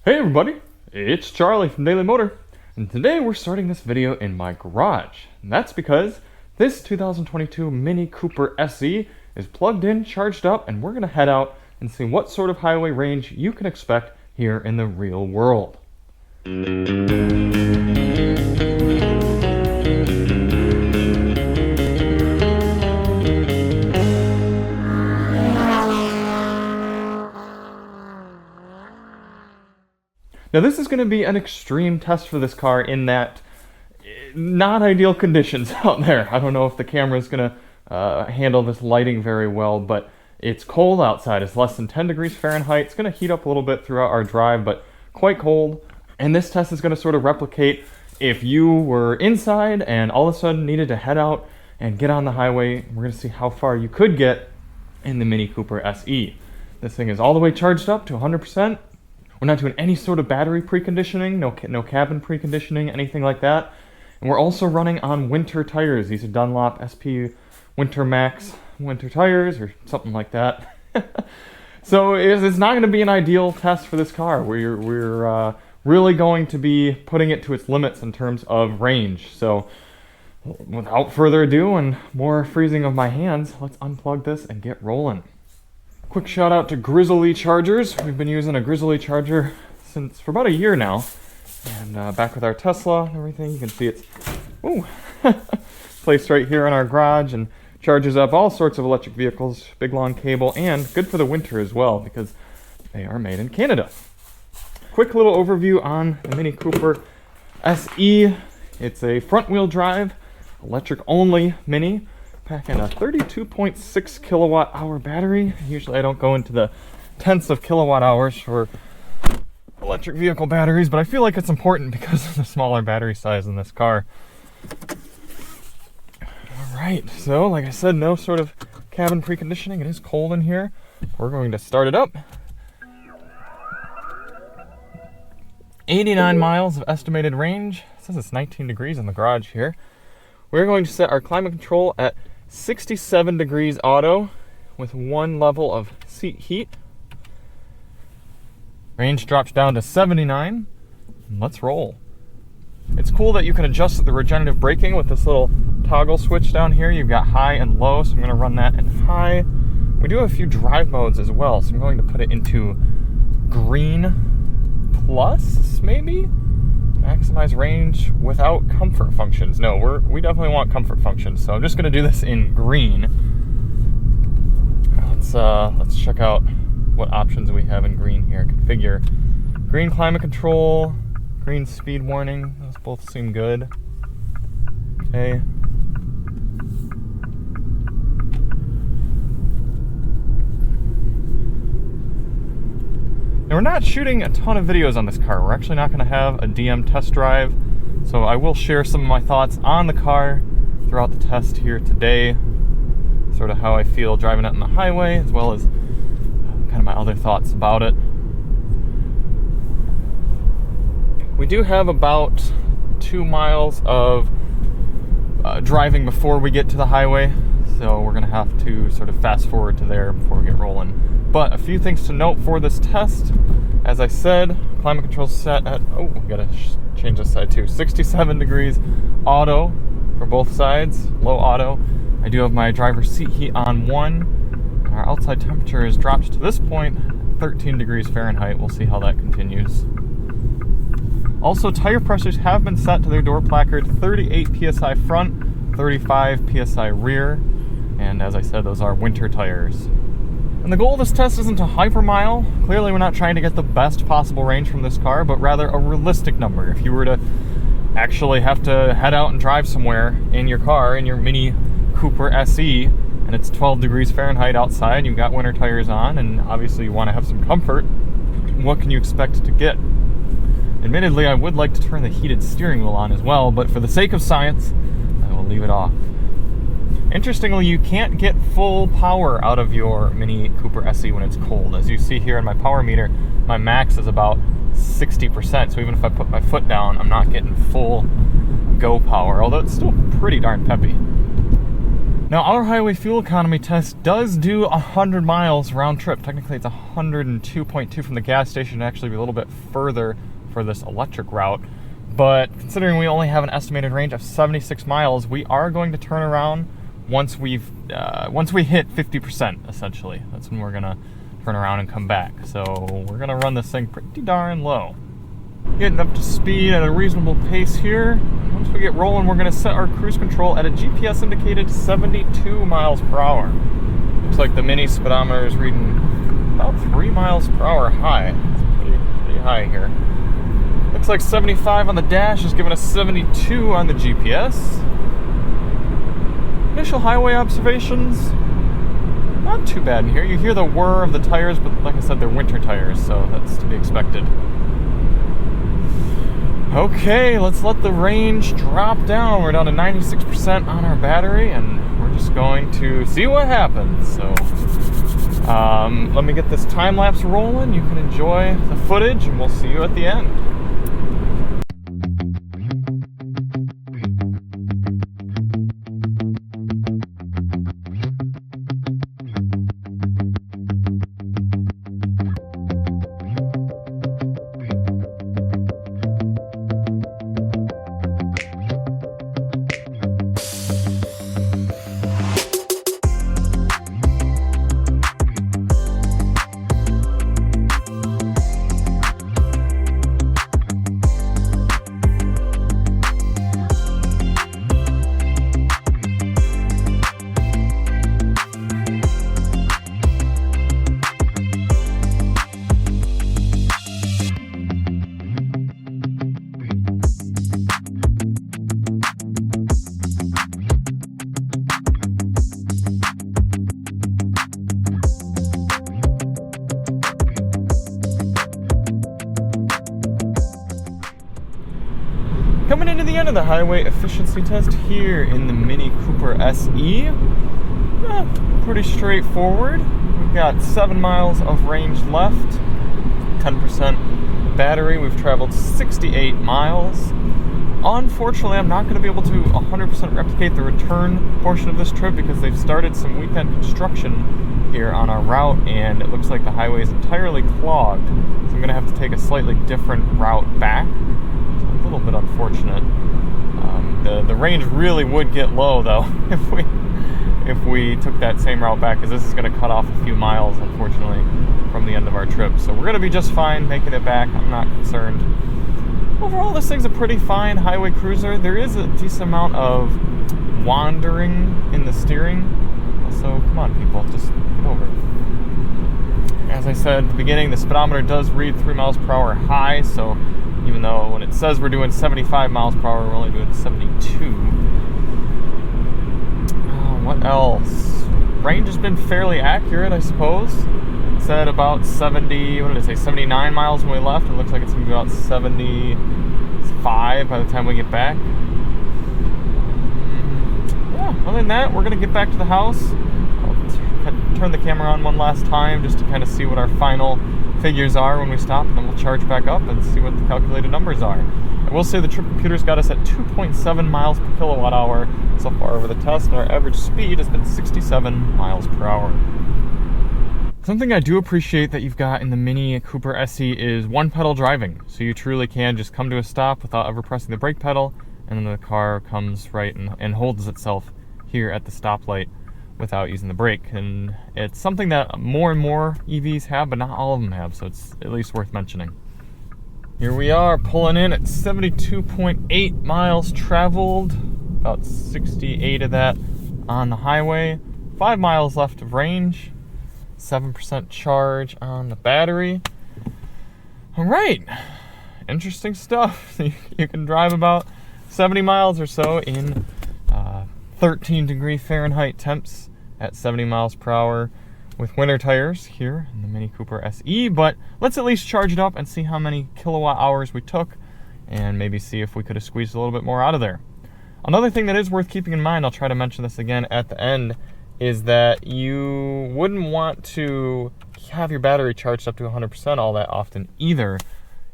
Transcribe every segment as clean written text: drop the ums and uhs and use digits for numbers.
Hey everybody, it's Charlie from Daily Motor, and today we're starting this video in my garage. And that's because this 2022 Mini Cooper SE is plugged in, charged up, and we're going to head out and see what sort of highway range you can expect here in the real world. Now this is going to be an extreme test for this car in that not ideal conditions out there. I don't know if the camera is going to handle this lighting very well, but it's cold outside. It's less than 10 degrees Fahrenheit. It's going to heat up a little bit throughout our drive, but quite cold. And this test is going to sort of replicate if you were inside and all of a sudden needed to head out and get on the highway. We're going to see how far you could get in the Mini Cooper SE. This thing is all the way charged up to 100%. We're not doing any sort of battery preconditioning, no cabin preconditioning, anything like that. And we're also running on winter tires. These are Dunlop SP Winter Max winter tires or something like that. So it's not going to be an ideal test for this car. We're really going to be putting it to its limits in terms of range. So without further ado and more freezing of my hands, let's unplug this and get rolling. Quick shout out to Grizzly Chargers. We've been using a Grizzly charger for about a year now. And back with our Tesla and everything, you can see it's placed right here in our garage and charges up all sorts of electric vehicles, big long cable, and good for the winter as well because they are made in Canada. Quick little overview on the Mini Cooper SE. It's a front wheel drive, electric only Mini. Packing a 32.6 kilowatt hour battery. Usually I don't go into the tenths of kilowatt hours for electric vehicle batteries, but I feel like it's important because of the smaller battery size in this car. Alright, so like I said, no sort of cabin preconditioning. It is cold in here. We're going to start it up. 89 miles of estimated range. It says it's 19 degrees in the garage here. We're going to set our climate control at 67 degrees auto with one level of seat heat. Range drops down to 79. Let's roll. It's cool that you can adjust the regenerative braking with this little toggle switch down here. You've got high and low, so I'm going to run that in high. We do have a few drive modes as well, so I'm going to put it into green plus, maybe? Maximize range without comfort functions. No, we definitely want comfort functions, so I'm just going to do this in green. Let's check out what options we have in green here. Configure green climate control, green speed warning. Those both seem good. Okay. And we're not shooting a ton of videos on this car. We're actually not going to have a DM test drive, so I will share some of my thoughts on the car throughout the test here today, sort of how I feel driving it on the highway, as well as kind of my other thoughts about it. We do have about 2 miles of driving before we get to the highway, so we're going to have to sort of fast forward to there before we get rolling. But a few things to note for this test. As I said, climate control set at, we gotta change this side too, 67 degrees auto for both sides, low auto. I do have my driver's seat heat on 1. Our outside temperature is dropped to this point, 13 degrees Fahrenheit. We'll see how that continues. Also, tire pressures have been set to their door placard, 38 PSI front, 35 PSI rear. And as I said, those are winter tires. And the goal of this test isn't to hypermile. Clearly we're not trying to get the best possible range from this car, but rather a realistic number. If you were to actually have to head out and drive somewhere in your car, in your Mini Cooper SE, and it's 12 degrees Fahrenheit outside, you've got winter tires on, and obviously you want to have some comfort, what can you expect to get? Admittedly, I would like to turn the heated steering wheel on as well, but for the sake of science, I will leave it off. Interestingly, you can't get full power out of your Mini Cooper SE when it's cold. As you see here in my power meter, my max is about 60%, so even if I put my foot down, I'm not getting full go power, although it's still pretty darn peppy. Now, our highway fuel economy test does do 100 miles round trip. Technically, it's 102.2 from the gas station. It'd actually be a little bit further for this electric route. But considering we only have an estimated range of 76 miles, we are going to turn around once we hit 50%, essentially. That's when we're gonna turn around and come back. So we're gonna run this thing pretty darn low. Getting up to speed at a reasonable pace here. Once we get rolling, we're gonna set our cruise control at a GPS indicated 72 miles per hour. Looks like the mini speedometer is reading about 3 miles per hour high. It's pretty high here. Looks like 75 on the dash is giving us 72 on the GPS. Initial highway observations, not too bad in here. You hear the whir of the tires, but like I said, they're winter tires, so that's to be expected. Okay, let's let the range drop down. We're down to 96% on our battery, and we're just going to see what happens. So, let me get this time lapse rolling. You can enjoy the footage, and we'll see you at the end. Coming into the end of the highway efficiency test here in the Mini Cooper SE. Pretty straightforward. We've got 7 miles of range left, 10% battery. We've traveled 68 miles. Unfortunately, I'm not going to be able to 100% replicate the return portion of this trip because they've started some weekend construction here on our route, and it looks like the highway is entirely clogged. So I'm going to have to take a slightly different route back. A little bit unfortunate. The range really would get low though if we took that same route back, because this is going to cut off a few miles, unfortunately, from the end of our trip. So we're going to be just fine making it back. I'm not concerned. Overall, this thing's a pretty fine highway cruiser. There is a decent amount of wandering in the steering. So come on, people, just get over it. As I said at the beginning, the speedometer does read 3 miles per hour high, so even though when it says we're doing 75 miles per hour, we're only doing 72. What else? Range has been fairly accurate, I suppose. It said about 70, what did it say, 79 miles when we left. It looks like it's going to be about 75 by the time we get back. Yeah, other than that, we're going to get back to the house. I'll turn the camera on one last time just to kind of see what our final figures are when we stop, and then we'll charge back up and see what the calculated numbers are. I will say the trip computer's got us at 2.7 miles per kilowatt hour so far over the test, and our average speed has been 67 miles per hour. Something I do appreciate that you've got in the Mini Cooper SE is one pedal driving, so you truly can just come to a stop without ever pressing the brake pedal, and then the car comes right and holds itself here at the stoplight without using the brake. And it's something that more and more EVs have, but not all of them have, so it's at least worth mentioning. Here we are pulling in at 72.8 miles traveled, about 68 of that on the highway, 5 miles left of range, 7% charge on the battery. All right, interesting stuff. You can drive about 70 miles or so in 13 degree Fahrenheit temps at 70 miles per hour with winter tires here in the Mini Cooper SE, but let's at least charge it up and see how many kilowatt hours we took, and maybe see if we could have squeezed a little bit more out of there. Another thing that is worth keeping in mind, I'll try to mention this again at the end, is that you wouldn't want to have your battery charged up to 100% all that often either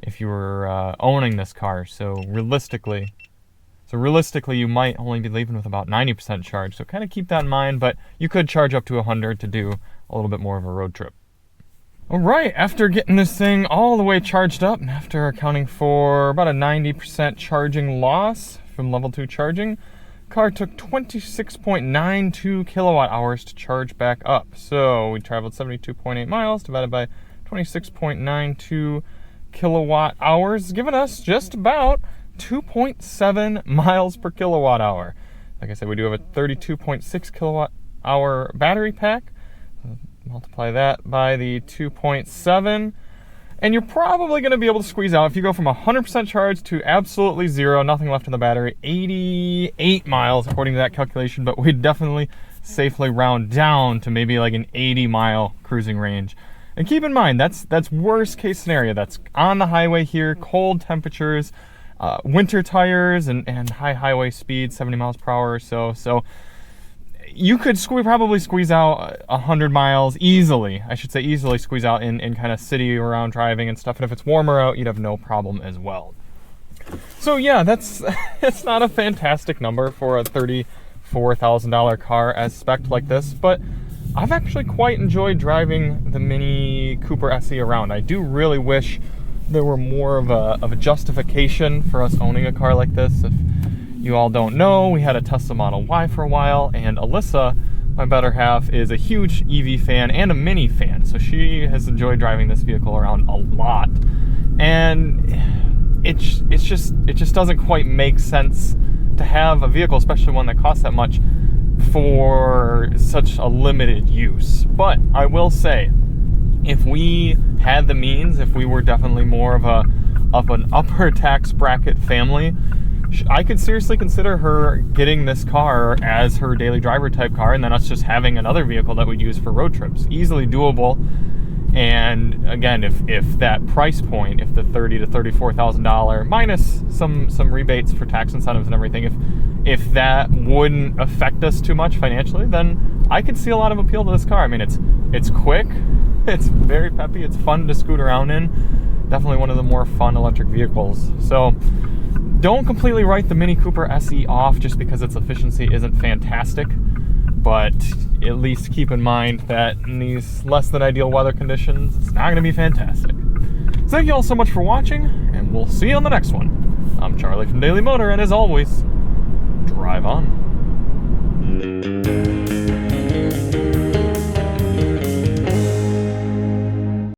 if you were owning this car. So realistically, So realistically, you might only be leaving with about 90% charge. So kind of keep that in mind, but you could charge up to 100 to do a little bit more of a road trip. All right, after getting this thing all the way charged up, and after accounting for about a 90% charging loss from level 2 charging, car took 26.92 kilowatt hours to charge back up. So we traveled 72.8 miles divided by 26.92 kilowatt hours, giving us just about 2.7 miles per kilowatt hour. Like I said, we do have a 32.6 kilowatt hour battery pack. Multiply that by the 2.7, and you're probably going to be able to squeeze out, if you go from 100% charge to absolutely zero, nothing left in the battery, 88 miles according to that calculation, but we'd definitely safely round down to maybe like an 80-mile cruising range. And keep in mind, that's worst case scenario. That's on the highway here, cold temperatures, winter tires, and high highway speed, 70 miles per hour or so. So you could probably squeeze out 100 miles easily. I should say easily squeeze out in kind of city around driving and stuff. And if it's warmer out, you'd have no problem as well. So yeah, it's not a fantastic number for a $34,000 car as spec'd like this, but I've actually quite enjoyed driving the Mini Cooper SE around. I do really wish there were more of a justification for us owning a car like this. If you all don't know, we had a Tesla Model Y for a while, and Alyssa, my better half, is a huge EV fan and a Mini fan, so she has enjoyed driving this vehicle around a lot. And it just doesn't quite make sense to have a vehicle, especially one that costs that much, for such a limited use. But I will say, if we had the means, if we were definitely more of an upper tax bracket family, I could seriously consider her getting this car as her daily driver type car, and then us just having another vehicle that we'd use for road trips. Easily doable. And again, if that price point, if the $30,000 to $34,000 minus some rebates for tax incentives and everything, if that wouldn't affect us too much financially, then I could see a lot of appeal to this car. I mean, it's quick, it's very peppy, it's fun to scoot around in. Definitely one of the more fun electric vehicles. So don't completely write the Mini Cooper SE off just because its efficiency isn't fantastic, but at least keep in mind that in these less than ideal weather conditions, it's not going to be fantastic. So thank you all so much for watching, and we'll see you on the next one. I'm Charlie from Daily Motor, and as always, drive on.